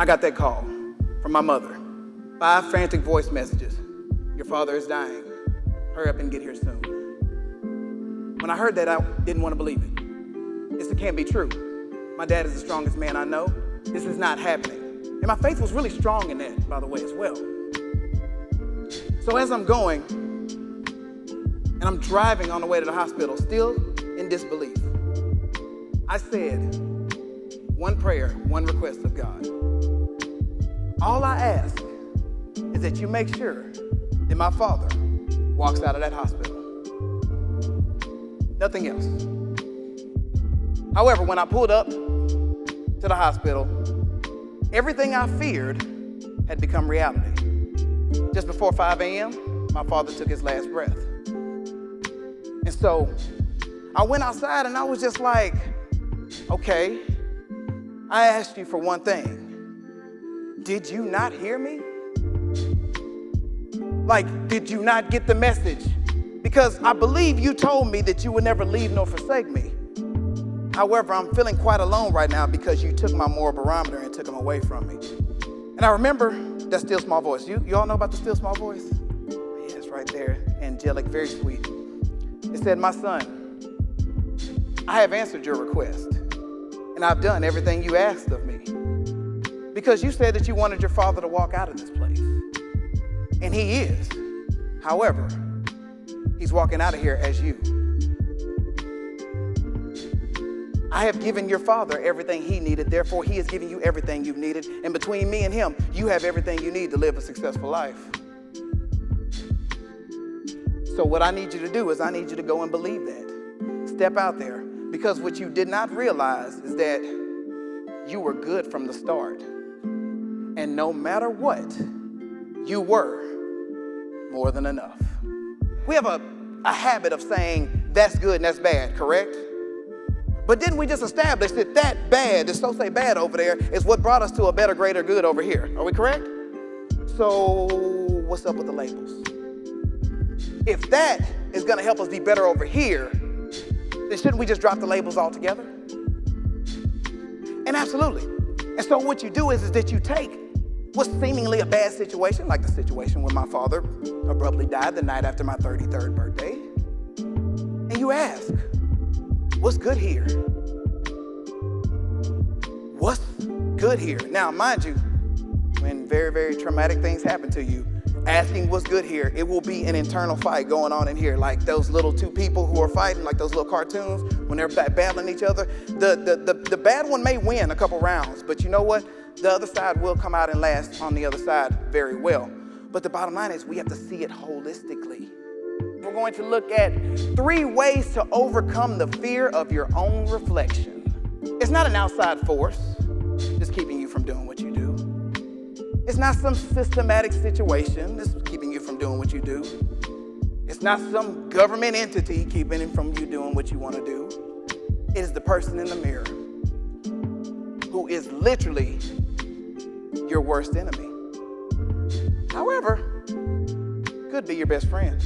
I got that call from my mother. 5 frantic voice messages. Your father is dying. Hurry up and get here soon. When I heard that, I didn't want to believe it. It can't be true. My dad is the strongest man I know. This is not happening. And my faith was really strong in that, by the way, as well. So as I'm going, and I'm driving on the way to the hospital, still in disbelief, I said one prayer, one request of God. All I ask is that you make sure that my father walks out of that hospital. Nothing else. However, when I pulled up to the hospital, everything I feared had become reality. Just before 5 a.m., my father took his last breath. And so I went outside and I was just like, okay, I asked you for one thing. Did you not hear me? Like, did you not get the message? Because I believe you told me that you would never leave nor forsake me. However, I'm feeling quite alone right now because you took my moral barometer and took them away from me. And I remember that still small voice. You all know about the still small voice? Yeah, it's right there, angelic, very sweet. It said, my son, I have answered your request, and I've done everything you asked of me. Because you said that you wanted your father to walk out of this place. And he is. However, he's walking out of here as you. I have given your father everything he needed, therefore he is giving you everything you've needed. And between me and him, you have everything you need to live a successful life. So what I need you to do is I need you to go and believe that. Step out there, because what you did not realize is that you were good from the start. And no matter what, you were more than enough. We have a habit of saying that's good and that's bad, correct? But didn't we just establish that that bad, the so-say bad over there, is what brought us to a better, greater good over here? Are we correct? So what's up with the labels? If that is going to help us be better over here, then shouldn't we just drop the labels altogether? And absolutely. And so what you do is that you take what's seemingly a bad situation, like the situation when my father abruptly died the night after my 33rd birthday, and you ask, what's good here? What's good here? Now, mind you, when very, very traumatic things happen to you, asking what's good here, it will be an internal fight going on in here, like those little 2 people who are fighting, like those little cartoons, when they're battling each other. The bad one may win a couple rounds, but you know what? The other side will come out and last on the other side very well. But the bottom line is we have to see it holistically. We're going to look at 3 ways to overcome the fear of your own reflection. It's not an outside force just keeping you from doing what you do. It's not some systematic situation that's keeping you from doing what you do. It's not some government entity keeping you from you doing what you want to do. It is the person in the mirror who is literally your worst enemy. However, could be your best friend.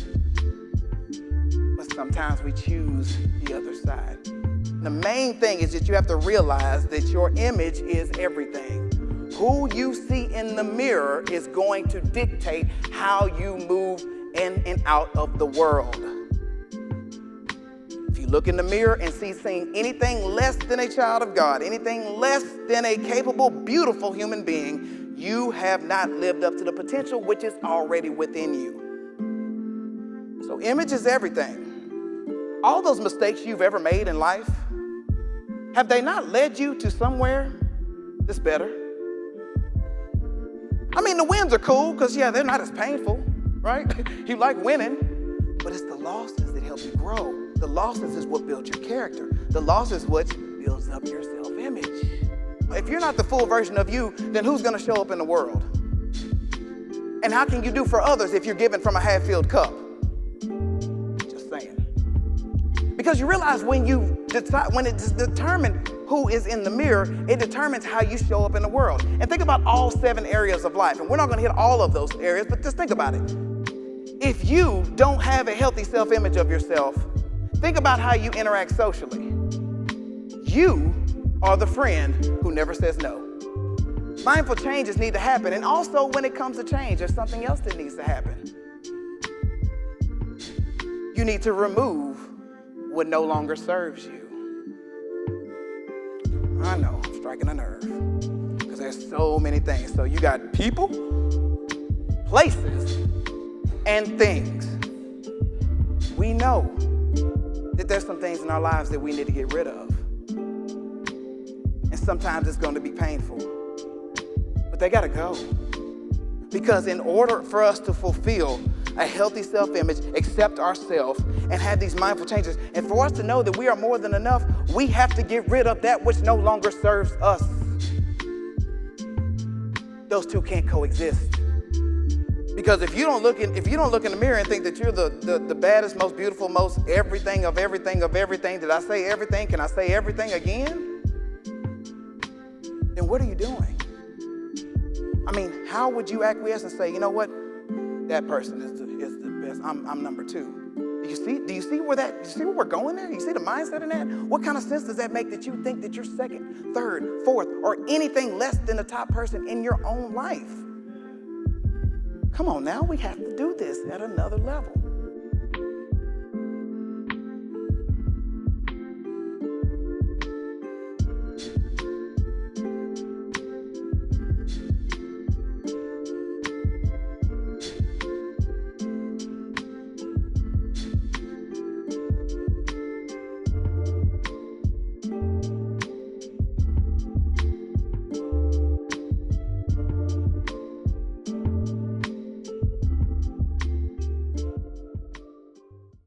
But sometimes we choose the other side. The main thing is that you have to realize that your image is everything. Who you see in the mirror is going to dictate how you move in and out of the world. If you look in the mirror and seeing anything less than a child of God, anything less than a capable, beautiful human being, you have not lived up to the potential which is already within you. So image is everything. All those mistakes you've ever made in life, have they not led you to somewhere that's better? I mean, the wins are cool because, yeah, they're not as painful, right? You like winning, but it's the losses that help you grow. The losses is what builds your character. The losses is what builds up your self-image. If you're not the full version of you, then who's going to show up in the world? And how can you do for others if you're given from a half-filled cup? Just saying. Because you realize when it's determined who is in the mirror, it determines how you show up in the world. And think about all 7 areas of life. And we're not going to hit all of those areas, but just think about it. If you don't have a healthy self-image of yourself, think about how you interact socially. You are the friend who never says no. Mindful changes need to happen. And also when it comes to change, there's something else that needs to happen. You need to remove what no longer serves you. I know, I'm striking a nerve. Because there's so many things. So you got people, places, and things. We know that there's some things in our lives that we need to get rid of. And sometimes it's going to be painful. But they got to go. Because in order for us to fulfill a healthy self-image, accept ourselves, and have these mindful changes, and for us to know that we are more than enough, we have to get rid of that which no longer serves us. Those two can't coexist. Because if you don't look in the mirror and think that you're the baddest, most beautiful, most everything of everything of everything, did I say everything? Can I say everything again? Then what are you doing? I mean, how would you acquiesce and say, you know what? That person is the best. I'm number two. Do you see where we're going there? Do you see the mindset in that? What kind of sense does that make that you think that you're second, third, fourth, or anything less than the top person in your own life? Come on now, we have to do this at another level.